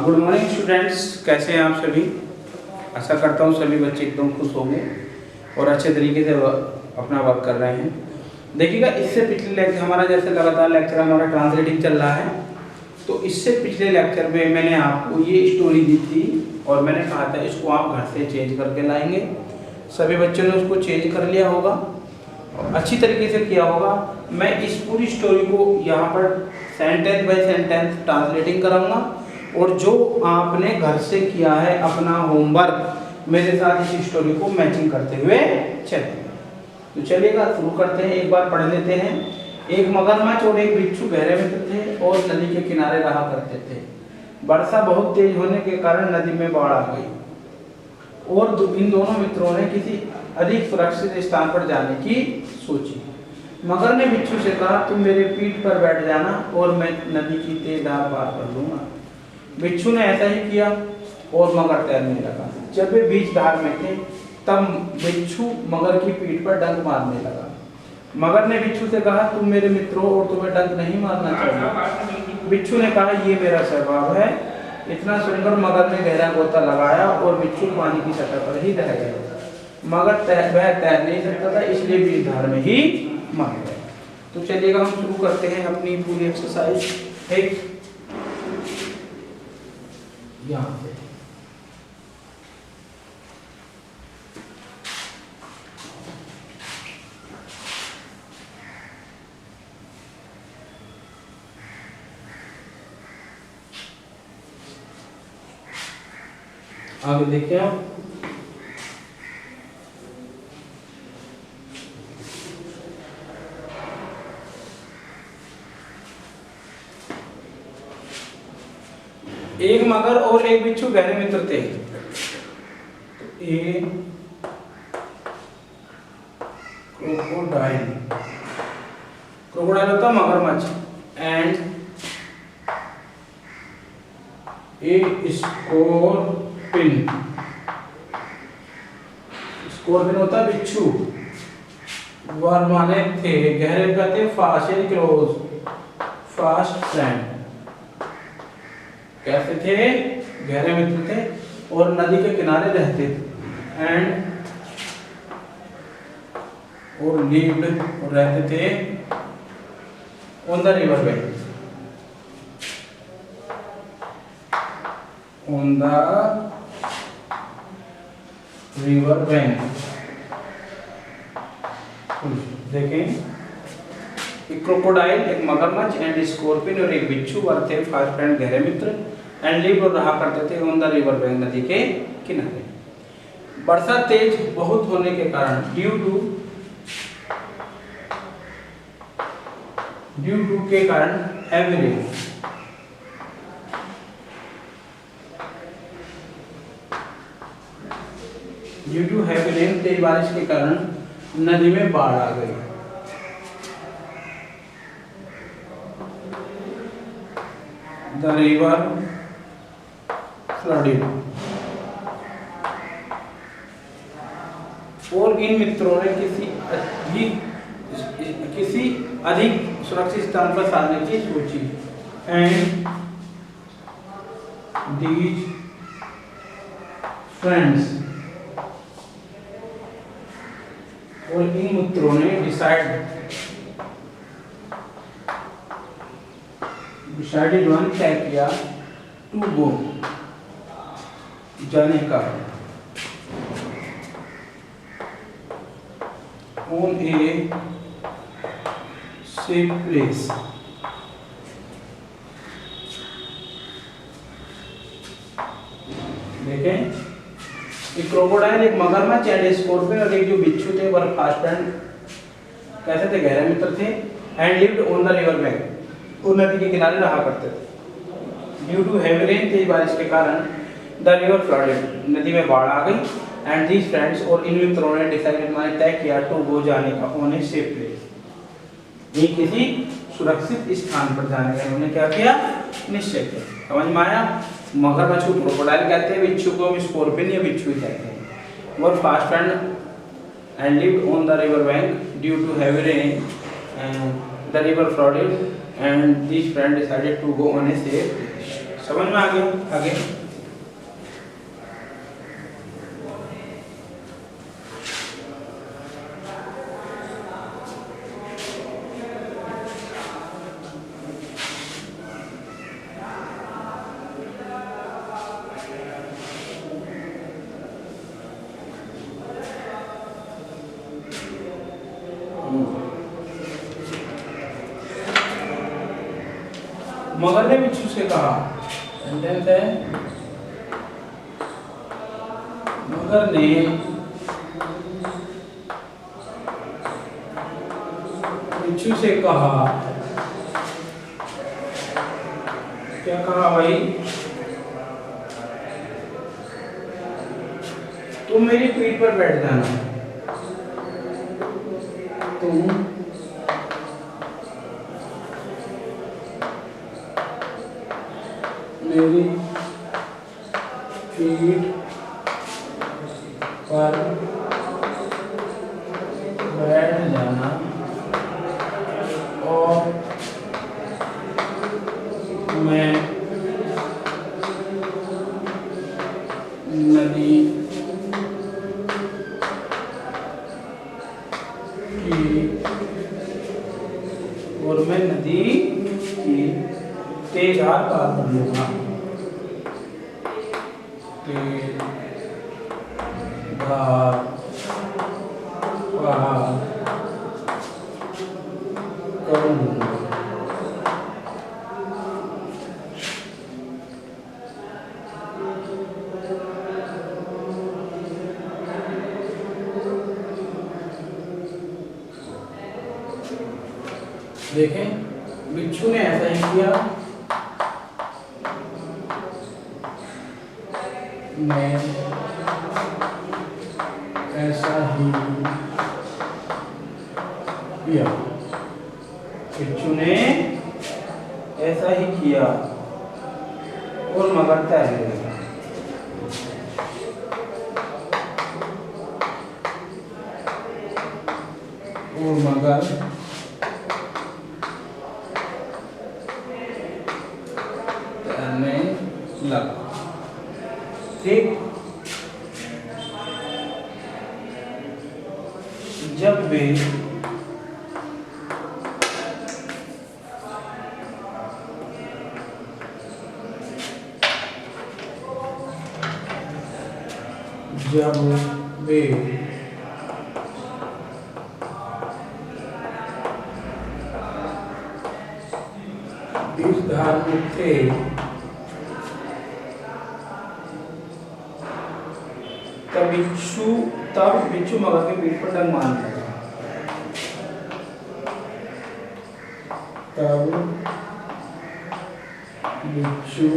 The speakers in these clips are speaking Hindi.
गुड मॉर्निंग स्टूडेंट्स, कैसे हैं आप सभी। आशा करता हूँ सभी बच्चे एकदम खुश होंगे और अच्छे तरीके से अपना वर्क कर रहे हैं। देखिएगा, इससे पिछले लेक्चर हमारा जैसे लगातार लेक्चर हमारा ट्रांसलेटिंग चल रहा है, तो इससे पिछले लेक्चर में मैंने आपको ये स्टोरी दी थी और मैंने कहा था इसको आप घर से चेंज करके लाएंगे। सभी बच्चों ने उसको चेंज कर लिया होगा और अच्छी तरीके से किया होगा। मैं इस पूरी स्टोरी को यहाँ पर सेंटेंस बाय सेंटेंस ट्रांसलेटिंग कराऊंगा और जो आपने घर से किया है अपना होमवर्क मेरे साथ इस स्टोरी को मैचिंग करते हुए चलेंगे। तो चलिएगा शुरू करते हैं, एक बार पढ़ लेते हैं। एक मगरमच्छ और एक बिच्छू गहरे मित्र थे और नदी के किनारे रहा करते थे। वर्षा बहुत तेज होने के कारण नदी में बाढ़ आ गई और इन दोनों मित्रों ने किसी अधिक सुरक्षित स्थान पर जाने की सोची। मगर ने बिच्छू से कहा, तुम मेरे पीठ पर बैठ जाना और मैं नदी की तेज धार पार कर लूंगा। बिच्छू ने ऐसा ही किया और मगर तैरने लगा। जब वे बीच धार में थे तब बिच्छू मगर की पीठ पर डंक मारने लगा। मगर ने बिच्छू से कहा, तुम मेरे मित्र हो और तुम्हें डंक नहीं मारना चाहिए। बिच्छू ने कहा, ये मेरा स्वभाव है। इतना सुनकर मगर ने गहरा गोता लगाया और बिच्छू पानी की सतह पर ही रह गया। मगर वह तैर नहीं सकता था, इसलिए बीच धार में ही मर गया। तो चलिएगा हम शुरू करते हैं अपनी पूरी एक्सरसाइज। एक यहाँ से आगे देखिए आप। एक मगर और एक बिच्छू गहरे मित्र थे। ए क्रोकोडाइल, क्रोकोडाइल होता मगरमच्छ, एंड ए स्कॉर्पियन, स्कॉर्पियन होता बिच्छू। वर माने थे, गहरे कहते fast and close, fast friend. कैसे थे? गहरे मित्र थे और नदी के किनारे रहते थे। एंड और लिव्ड और रहते थे on the river bank, on the river bank. देखें, एक क्रोकोडाइल, एक मगरमच्छ एंड स्कॉर्पियन और एक बिच्छू वर थे फास्ट फ्रेंड गहरे मित्र एंड लिव और रहा करते थे ऑन द रिवर बैंक, नदी के किनारे। वर्षा तेज बहुत होने के कारण ड्यू टू के कारण heavy rain, due to heavy rain तेज बारिश के कारण नदी में बाढ़ आ गई। द रिवर फ्लडेड, और इन मित्रों ने किसी अधिक सुरक्षित स्थान पर साधने की सोची। एंड दीज फ्रेंड्स, और इन मित्रों ने डिसाइडेड वन तय किया टू गो, जाने का, ऑन ए सेफ प्लेस। देखें, एक क्रोकोडाइल, एक मगरमच्छ एंड स्कॉर्पियन और एक जो बिच्छू थे वह फास्ट एंड कैसे थे, गहरे मित्र थे। And lived on the river bank, और नदी के किनारे रहा करते थे। ड्यू टू हेवी रेन तेज बारिश के कारण द रिवर फ्लडेड, नदी में बाढ़ आ गई। एंड दीज फ्रेंड्स, और इन मित्रों ने डिसाइडेड माने तय किया टू गो, जाने का, ऑन ए सेफ प्लेस, ये किसी सुरक्षित स्थान पर जाने का उन्होंने क्या किया, निश्चय किया। समझ में आया? मगरमच्छ को क्रोकोडाइल कहते हैं, बिच्छू को स्कॉर्पियन या बिच्छू कहते हैं। Were fast and lived on the river bank due to heavy rain and the river flooded and these friends decided to go on a safe. समझ में आ गया? आगे मगर ने बिच्छू से कहा, सेंटेंस है, मगर ने बिच्छू से कहा, क्या कहा भाई? तुम मेरी पीठ पर बैठ जाना, तुम मेरी पीठ पर बैठ जाना और मैं नदी की तेज धार पार कर लूंगा। तेज धार पार करूंगा। देखें, बिच्छू ने ऐसा ही किया, मैं ऐसा ही किया। बिच्छू ने ऐसा ही किया और मगर तैरने लगा। और मगर तैरने लगा। ठीक, जब वे इस धार में थे, तब बिच्छू मगर के पीठ पर डंक मारने लगा। तब बिच्छू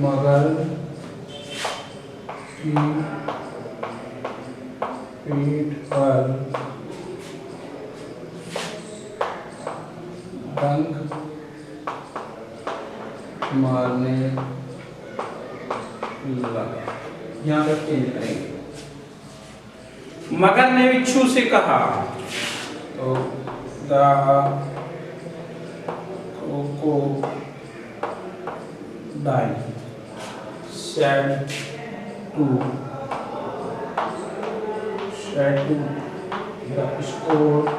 मगर की पीठ पर डंक मारने लगा। यहाँ पर चेंज करेंगे। मगर ने बिच्छू से कहा, तो the crocodile said to the scorpion,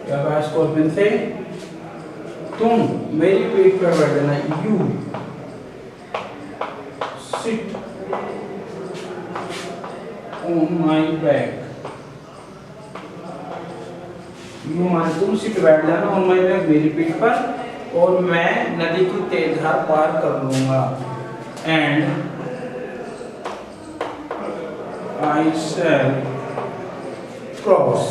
क्या कहा स्कॉर्पियन से? तुम मेरी पीठ पर बैठ जाना। You sit on my back. You माने तुम सिट बैठ जाना ऑन माई बैक, मेरी पीठ पर, और मैं नदी की तेज धार पार कर लूंगा। And I shall cross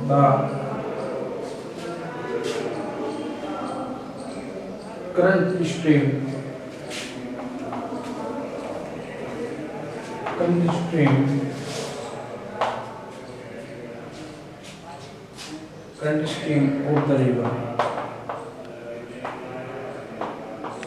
the current stream of the river।